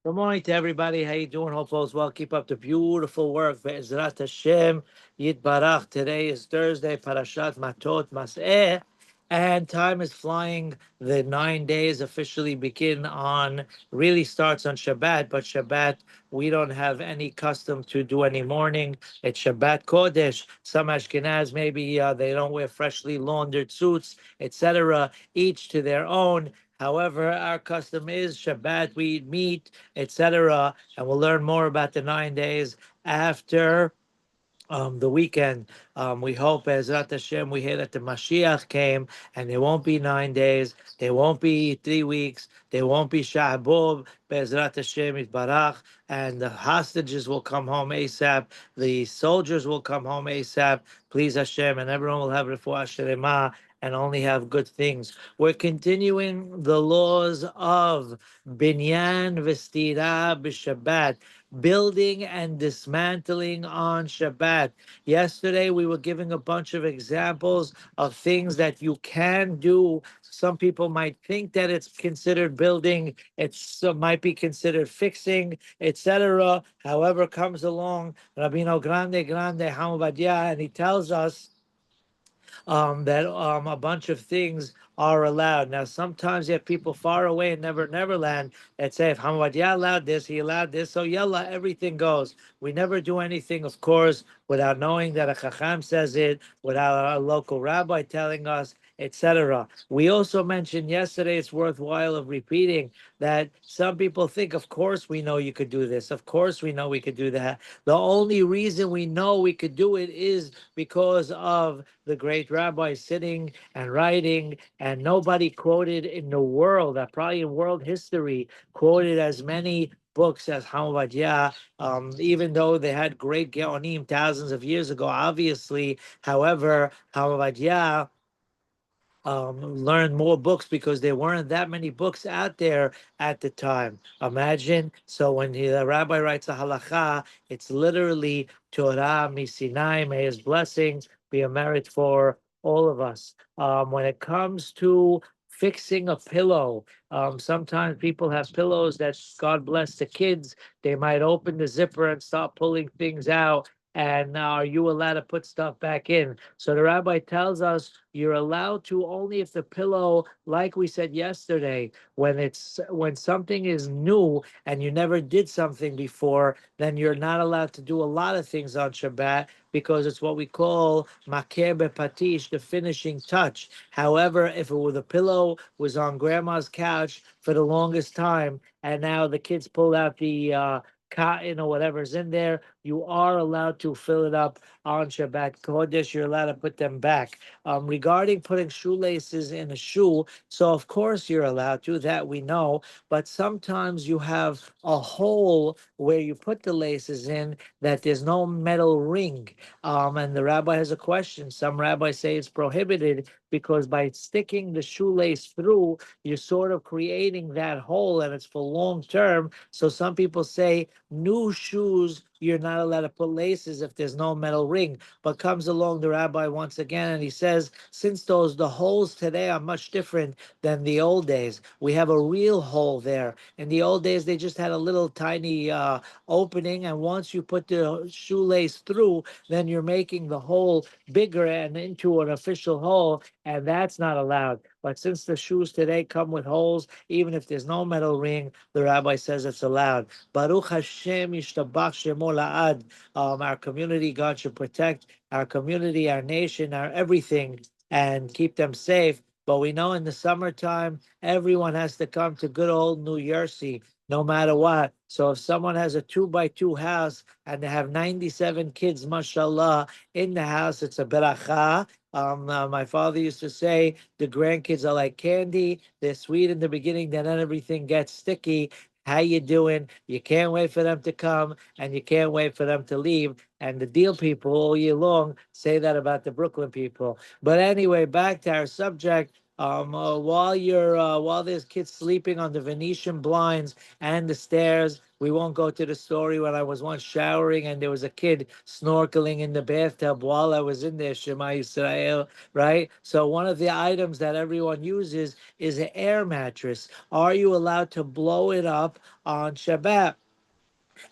Good morning to everybody. How you doing? Hope all's well. Keep up the beautiful work. Be'ezrat Hashem, Yitbarach. Today is Thursday, Parashat Matot Mas'eh, and time is flying. The 9 days officially begin on, really starts on Shabbat, but Shabbat, we don't have any custom to do any morning. It's Shabbat Kodesh. Some Ashkenaz, maybe they don't wear freshly laundered suits, etc., each to their own. However, our custom is Shabbat, we eat meat, etc. And we'll learn more about the 9 days after the weekend. We hope, Ezrat Hashem, we hear that the Mashiach came, and there won't be 9 days, there won't be 3 weeks, there won't be Sha'abov, Bezrat Hashem, Yitbarach, and the hostages will come home ASAP, the soldiers will come home ASAP, please Hashem, and everyone will have Refuah shelemah and only have good things. We're continuing the laws of Binyan Vestira B'Shabbat, building and dismantling on Shabbat. Yesterday, we were giving a bunch of examples of things that you can do. Some people might think that it's considered building, it's might be considered fixing, etc. However, comes along Rabino Grande Hamabadia, and he tells us that a bunch of things are allowed. Now, sometimes you have people far away in Neverland that say, if Hamadia allowed this, he allowed this, so yalla, everything goes. We never do anything, of course, without knowing that a Chacham says it, without a local rabbi telling us, etc. We also mentioned yesterday, it's worthwhile of repeating, that some people think, of course we know you could do this, of course we know we could do that. The only reason we know we could do it is because of the great rabbi sitting and writing, and nobody quoted in the world, probably in world history, quoted as many books as Hamadia, even though they had great Geonim thousands of years ago, obviously. However, Hamadia learn more books because there weren't that many books out there at the time. Imagine. So when the rabbi writes a halacha, it's literally Torah Misinai. May his blessings be a merit for all of us. When it comes to fixing a pillow, sometimes people have pillows that, God bless the kids, they might open the zipper and start pulling things out. And are you allowed to put stuff back in? So the rabbi tells us you're allowed to only if the pillow, like we said yesterday, when something is new and you never did something before, then you're not allowed to do a lot of things on Shabbat because it's what we call makeh bepatish, the finishing touch. However, if it were the pillow was on grandma's couch for the longest time, and now the kids pull out the cotton or whatever's in there, you are allowed to fill it up on Shabbat Kodesh. You're allowed to put them back. Regarding putting shoelaces in a shoe, so of course you're allowed to, that we know, but sometimes you have a hole where you put the laces in that there's no metal ring. And the rabbi has a question. Some rabbis say it's prohibited because by sticking the shoelace through, you're sort of creating that hole and it's for long term. So some people say new shoes, you're not allowed to put laces if there's no metal ring. But comes along the rabbi once again and he says, since the holes today are much different than the old days, we have a real hole there. In the old days, they just had a little tiny opening, and once you put the shoelace through, then you're making the hole bigger and into an official hole, and that's not allowed. But since the shoes today come with holes, even if there's no metal ring, the rabbi says it's allowed. Baruch Hashem Yishtabach Shemo La'ad. Our community, God should protect our community, our nation, our everything, and keep them safe. But we know in the summertime, everyone has to come to good old New Jersey, no matter what. So if someone has a 2 by 2 house and they have 97 kids, mashallah, in the house, it's a beracha. My father used to say the grandkids are like candy. They're sweet in the beginning, then everything gets sticky. How you doing? You can't wait for them to come, and you can't wait for them to leave. And the deal people all year long say that about the Brooklyn people. But anyway, back to our subject. while there's kids sleeping on the Venetian blinds and the stairs. We won't go to the story when I was once showering and there was a kid snorkeling in the bathtub while I was in there, Shema Yisrael, right? So one of the items that everyone uses is an air mattress. Are you allowed to blow it up on Shabbat?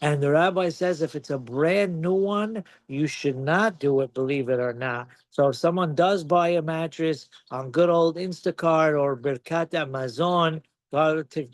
And the rabbi says if it's a brand new one, you should not do it, believe it or not. So if someone does buy a mattress on good old Instacart or Birkat Amazon,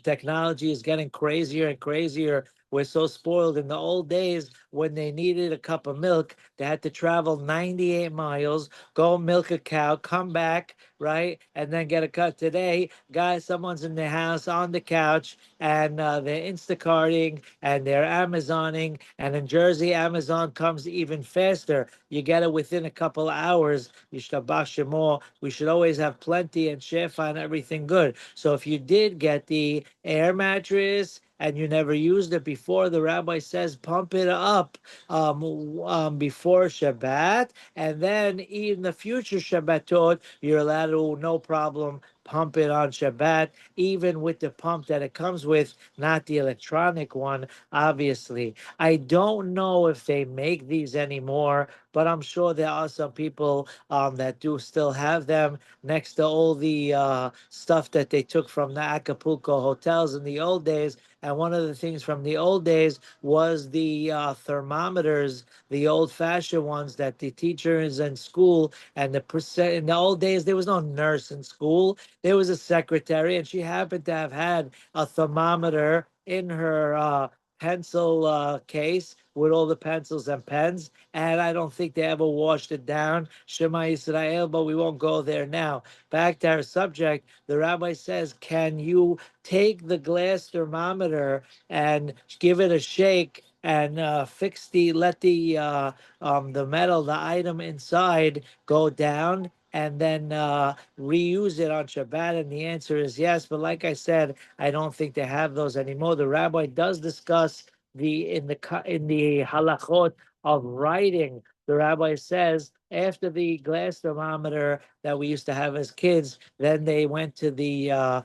technology is getting crazier and crazier. We're so spoiled. In the old days, when they needed a cup of milk, they had to travel 98 miles, go milk a cow, come back, right? And then get a cut. Today, guys, someone's in their house on the couch and they're Instacarting and they're Amazoning. And in Jersey, Amazon comes even faster. You get it within a couple hours. Yishtabach Shemo. We should always have plenty and shefa and everything good. So if you did get the air mattress and you never used it before, the rabbi says pump it up before Shabbat, and then in the future Shabbatot, you're allowed to, no problem, pump it on Shabbat, even with the pump that it comes with, not the electronic one, obviously. I don't know if they make these anymore, but I'm sure there are some people that do still have them next to all the stuff that they took from the Acapulco hotels in the old days. And one of the things from the old days was the thermometers, the old-fashioned ones that the teachers in school and the percent in the old days there was no nurse in school. There was a secretary, and she happened to have had a thermometer in her pencil case with all the pencils and pens. And I don't think they ever washed it down. Shema Yisrael, but we won't go there now. Back to our subject, the rabbi says, can you take the glass thermometer and give it a shake and let the metal, the item inside go down and then reuse it on Shabbat? And the answer is yes. But like I said, I don't think they have those anymore. The rabbi does discuss in the halachot of writing. The rabbi says after the glass thermometer that we used to have as kids, then they went to the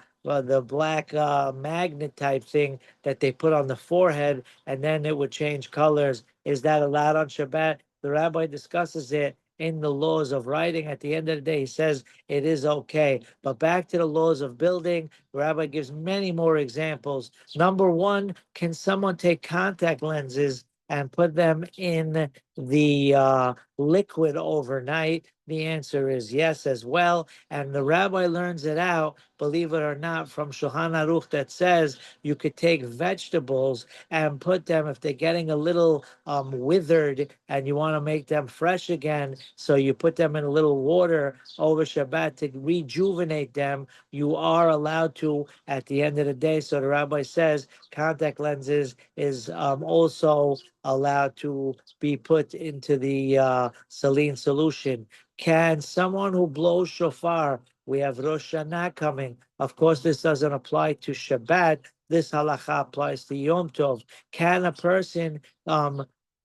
black magnet type thing that they put on the forehead, and then it would change colors. Is that allowed on Shabbat? The rabbi discusses it in the laws of writing. At the end of the day, he says it is okay. But back to the laws of building, the rabbi gives many more examples. Number one, can someone take contact lenses and put them in the liquid overnight? The answer is yes as well. And the rabbi learns it out, believe it or not, from Shulchan Aruch that says you could take vegetables and put them, if they're getting a little withered and you want to make them fresh again, so you put them in a little water over Shabbat to rejuvenate them. You are allowed to at the end of the day. So the rabbi says contact lenses is also allowed to be put into the saline solution. Can someone who blows shofar, we have Rosh Hashanah coming. Of course, this doesn't apply to Shabbat. This halacha applies to Yom Tov. Can a person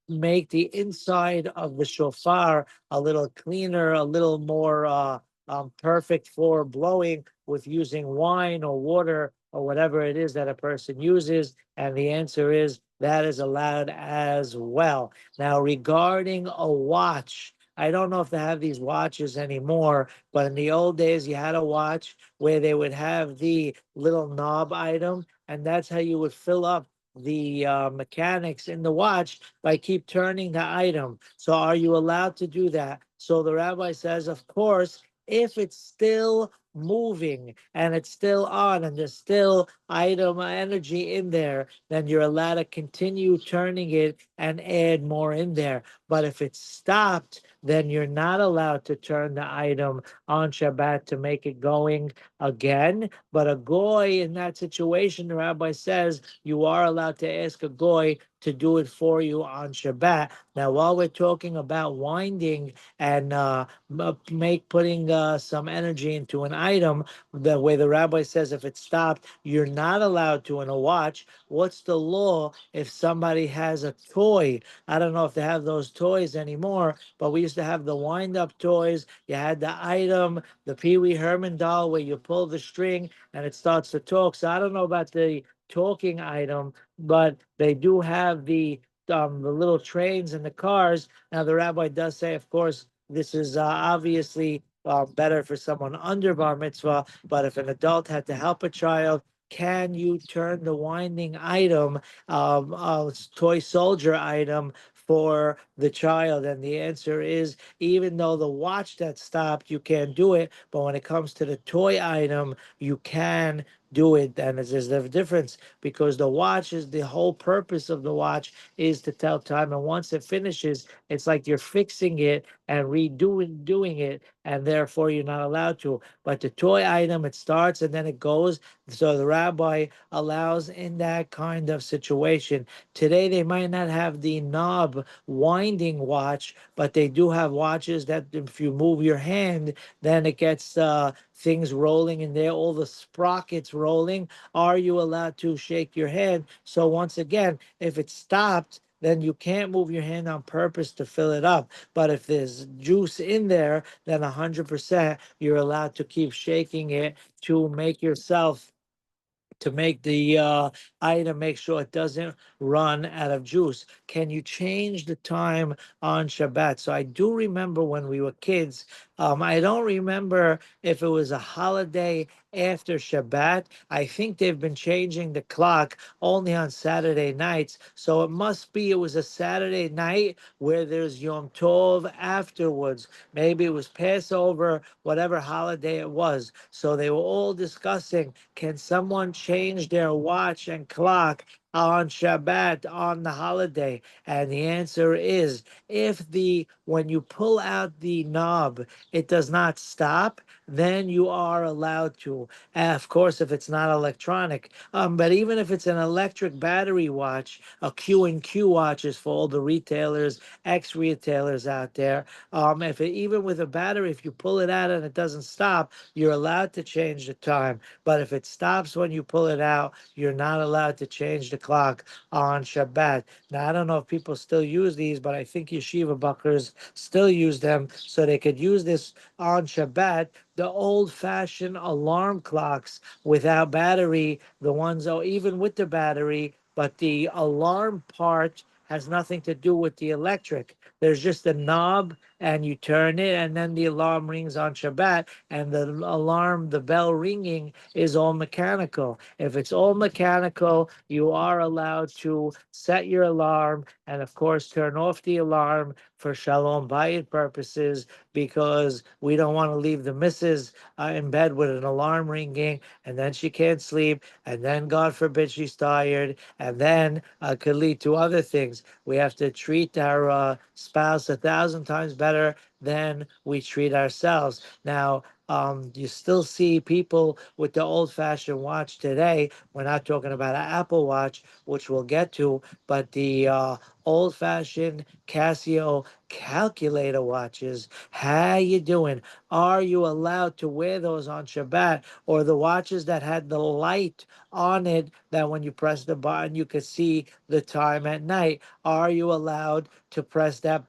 make the inside of the shofar a little cleaner, a little more perfect for blowing with using wine or water or whatever it is that a person uses? And the answer is that is allowed as well. Now, regarding a watch, I don't know if they have these watches anymore, but in the old days, you had a watch where they would have the little knob item, and that's how you would fill up the mechanics in the watch by keep turning the item. So are you allowed to do that? So the rabbi says, of course, if it's still moving and it's still on and there's still item energy in there, then you're allowed to continue turning it and add more in there. But if it's stopped, then you're not allowed to turn the item on Shabbat to make it going again. But a goy in that situation, the rabbi says you are allowed to ask a goy to do it for you on Shabbat. Now, while we're talking about winding and putting some energy into an item, the way the rabbi says if it's stopped, you're not allowed to in a watch. What's the law if somebody has a toy? I don't know if they have those toys toys anymore, but we used to have the wind up toys. You had the item, the Pee Wee Herman doll, where you pull the string and it starts to talk. So I don't know about the talking item, but they do have the little trains and the cars. Now the rabbi does say, of course, this is obviously better for someone under bar mitzvah. But if an adult had to help a child, can you turn the winding item, toy soldier item, for the child? And the answer is, even though the watch that stopped, you can't do it. But when it comes to the toy item, you can do it. And there's a difference, because the watch is, the whole purpose of the watch is to tell time. And once it finishes, it's like you're fixing it and redoing doing it, and therefore you're not allowed to. But the toy item, it starts and then it goes. So the rabbi allows in that kind of situation. Today they might not have the knob winding watch, but they do have watches that if you move your hand, then it gets things rolling in there, all the sprockets rolling. Are you allowed to shake your hand? So once again, if it stopped, then you can't move your hand on purpose to fill it up. But if there's juice in there, then 100% you're allowed to keep shaking it to make yourself, to make the item, make sure it doesn't run out of juice. Can you change the time on Shabbat? So I do remember when we were kids. I don't remember if it was a holiday after Shabbat. I think they've been changing the clock only on Saturday nights. So it must be it was a Saturday night where there's Yom Tov afterwards. Maybe it was Passover, whatever holiday it was. So they were all discussing, can someone change their watch and clock on Shabbat, on the holiday? And the answer is, if the when you pull out the knob, it does not stop, then you are allowed to. Of course, if it's not electronic. But even if it's an electric battery watch, a Q and Q watches for all the retailers, ex-retailers out there. If it, even with a battery, if you pull it out and it doesn't stop, you're allowed to change the time. But if it stops when you pull it out, you're not allowed to change the clock on Shabbat. Now, I don't know if people still use these, but I think yeshiva buckers still use them, so they could use this on Shabbat. The old-fashioned alarm clocks without battery, the ones, oh, even with the battery, but the alarm part has nothing to do with the electric. There's just a knob and you turn it, and then the alarm rings on Shabbat, and the alarm, the bell ringing is all mechanical. If it's all mechanical, you are allowed to set your alarm and, of course, turn off the alarm for Shalom Bayit purposes, because we don't want to leave the missus in bed with an alarm ringing, and then she can't sleep, and then, God forbid, she's tired, and then could lead to other things. We have to treat our spouse 1,000 times better than we treat ourselves. Now, you still see people with the old-fashioned watch today. We're not talking about an Apple Watch, which we'll get to, but the old-fashioned Casio calculator watches. How you doing? Are you allowed to wear those on Shabbat? Or the watches that had the light on it, that when you press the button you could see the time at night? Are you allowed to press that,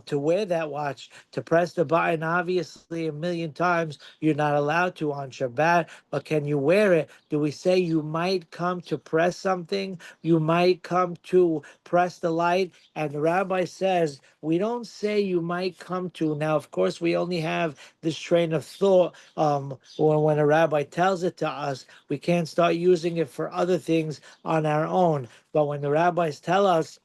to wear that watch, to press the button? Obviously, a million times you're not allowed to on Shabbat, but can you wear it? Do we say you might come to press something? You might come to press the light? And the rabbi says, we don't say you might come to. Now, of course, we only have this train of thought when a rabbi tells it to us. We can't start using it for other things on our own. But when the rabbis tell us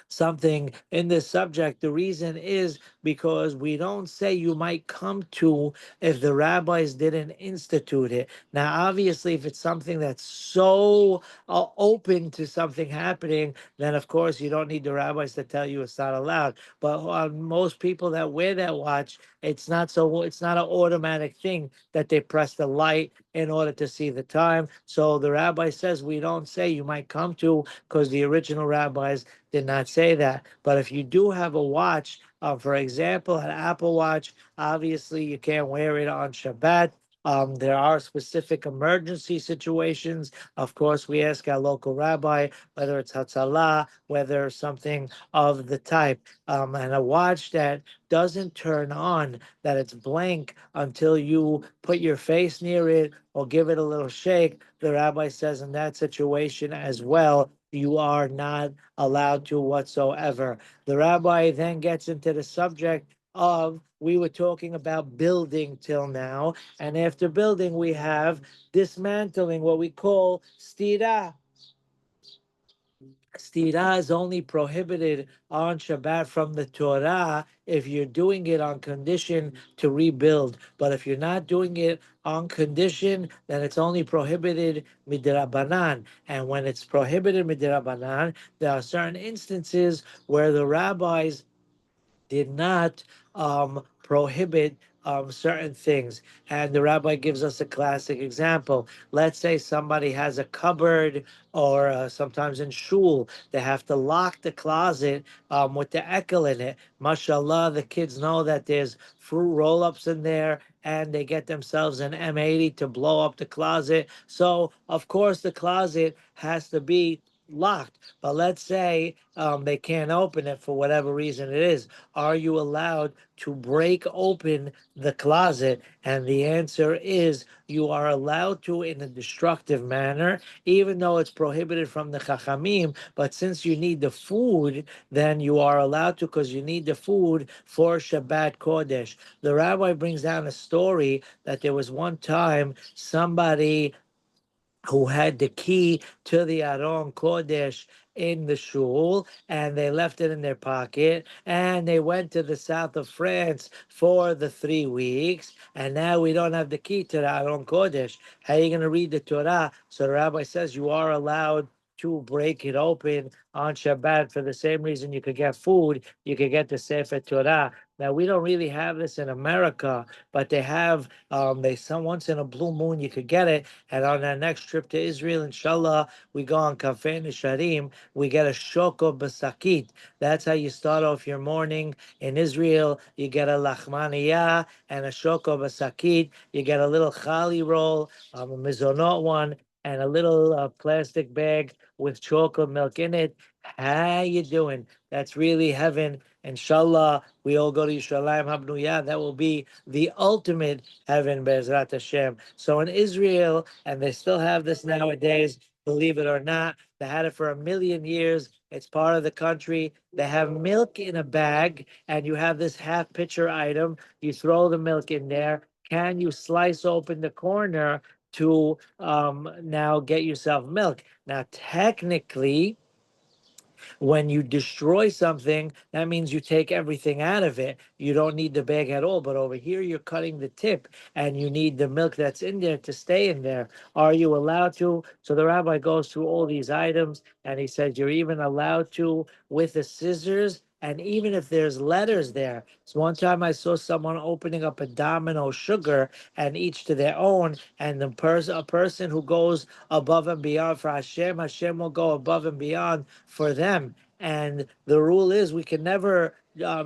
something in this subject, the reason is because we don't say you might come to if the rabbis didn't institute it. Now, obviously, if it's something that's so open to something happening, then of course you don't need the rabbis to tell you it's not allowed. But on most people that wear that watch, it's not so. It's not an automatic thing that they press the light in order to see the time. So the rabbi says we don't say you might come to, because the original rabbis did not say that. But if you do have a watch, for example, an Apple Watch, obviously you can't wear it on Shabbat. There are specific emergency situations. Of course, we ask our local rabbi whether it's Hatzalah, whether something of the type. And a watch that doesn't turn on, that it's blank until you put your face near it or give it a little shake. The rabbi says in that situation as well, you are not allowed to whatsoever. The rabbi then gets into the subject of, we were talking about building till now, and after building we have dismantling, what we call stira. Stira is only prohibited on Shabbat from the Torah if you're doing it on condition to rebuild. But if you're not doing it on condition, then it's only prohibited midrabanan. And when it's prohibited midrabanan, there are certain instances where the rabbis did not prohibit certain things. And the rabbi gives us a classic example. Let's say somebody has a cupboard, or sometimes in shul, they have to lock the closet with the ekel in it. Mashallah, the kids know that there's fruit roll ups in there, and they get themselves an M80 to blow up the closet. So, of course, the closet has to be locked. But let's say they can't open it for whatever reason it is. Are you allowed to break open the closet? And the answer is you are allowed to in a destructive manner, even though it's prohibited from the Chachamim. But since you need the food, then you are allowed to, because you need the food for Shabbat Kodesh. The rabbi brings down a story that there was one time somebody who had the key to the Aron Kodesh in the shul, and they left it in their pocket, and they went to the south of France for the 3 weeks, and now we don't have the key to the Aron Kodesh. How are you going to read the Torah? So the rabbi says you are allowed to break it open on Shabbat for the same reason you could get food, you could get the Sefer Torah. Now we don't really have this in America, but they have. They some once in a blue moon you could get it, and on our next trip to Israel, inshallah, we go on Kafeh Nisharim. We get a shoko basakit. That's how you start off your morning in Israel. You get a lachmaniyah and a shoko basakit. You get a little chali roll, a mizonot one, and a little plastic bag with chocolate milk in it. How you doing? That's really heaven. Inshallah, we all go to Yerushalayim Habnuyah. That will be the ultimate heaven, Be'ezrat Hashem. So in Israel, and they still have this nowadays, believe it or not, they had it for 1,000,000 years. It's part of the country. They have milk in a bag, and you have this half pitcher item. You throw the milk in there. Can you slice open the corner to now get yourself milk? Now, technically, when you destroy something, that means you take everything out of it. You don't need the bag at all. But over here, you're cutting the tip, and you need the milk that's in there to stay in there. Are you allowed to? So the rabbi goes through all these items, and he says you're even allowed to with the scissors. And even if there's letters there. So one time I saw someone opening up a Domino sugar, and each to their own. And a person who goes above and beyond for Hashem, Hashem will go above and beyond for them. And the rule is we can never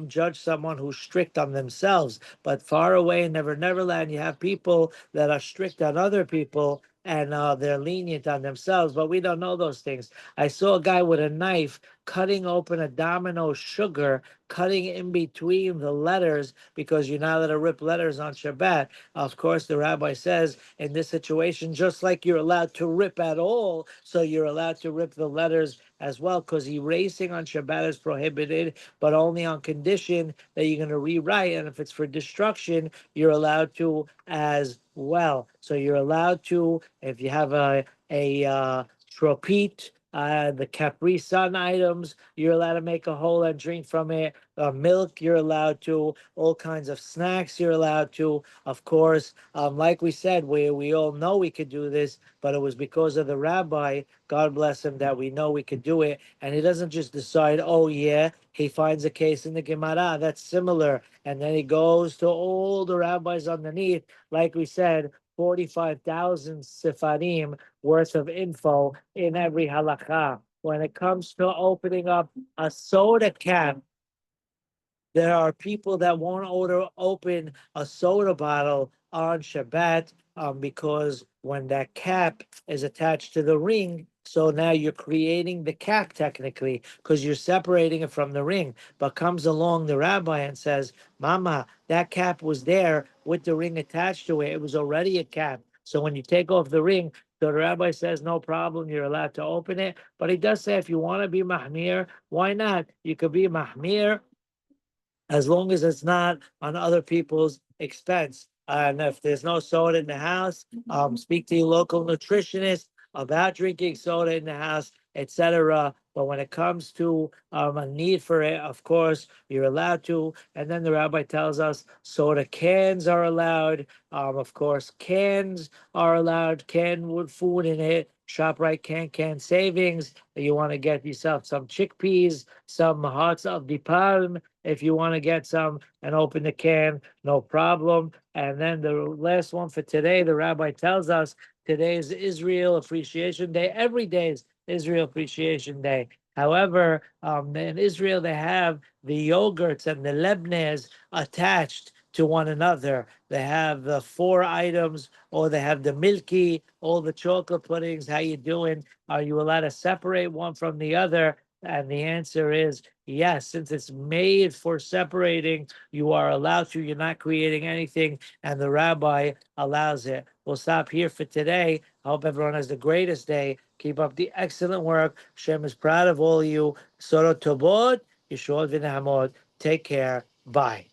judge someone who's strict on themselves. But far away in Never Neverland, you have people that are strict on other people, and they're lenient on themselves, but we don't know those things. I saw a guy with a knife cutting open a Domino sugar, cutting in between the letters, because you're not allowed to rip letters on Shabbat. Of course, the rabbi says in this situation, just like you're allowed to rip at all, so you're allowed to rip the letters as well, because erasing on Shabbat is prohibited, but only on condition that you're going to rewrite. And if it's for destruction, you're allowed to as well. So you're allowed to, if you have a tropit, the Capri Sun items, you're allowed to make a hole and drink from it. Milk, you're allowed to. All kinds of snacks, you're allowed to. Of course, like we said, we all know we could do this, but it was because of the rabbi, God bless him, that we know we could do it. And he doesn't just decide, oh yeah, he finds a case in the Gemara that's similar, and then he goes to all the rabbis underneath. Like we said, 45,000 Sifarim worth of info in every halakha. When it comes to opening up a soda can, there are people that won't open a soda bottle on Shabbat, because when that cap is attached to the ring, so now you're creating the cap technically because you're separating it from the ring. But comes along the rabbi and says, Mama, that cap was there with the ring attached to it. It was already a cap. So when you take off the ring, the rabbi says, no problem, you're allowed to open it. But he does say, if you want to be mahmir, why not? You could be mahmir as long as it's not on other people's expense. And if there's no soda in the house, speak to your local nutritionist about drinking soda in the house, etc. But when it comes to a need for it, of course, you're allowed to. And then the rabbi tells us soda cans are allowed. Of course, cans are allowed, canned with food in it. ShopRite can savings. You want to get yourself some chickpeas, some hearts of the palm, if you want to get some and open the can, no problem. And then the last one for today, the rabbi tells us today is Israel Appreciation Day. Every day is Israel Appreciation Day. However, in Israel, they have the yogurts and the lebnez attached to one another. They have the four items, or they have the milky, all the chocolate puddings. How you doing? Are you allowed to separate one from the other? And the answer is yes. Since it's made for separating, you are allowed to. You're not creating anything, and the rabbi allows it. We'll stop here for today. I hope everyone has the greatest day. Keep up the excellent work. Shem is proud of all of you. Sorot Tobot, Yeshua V'Nahamod. Take care. Bye.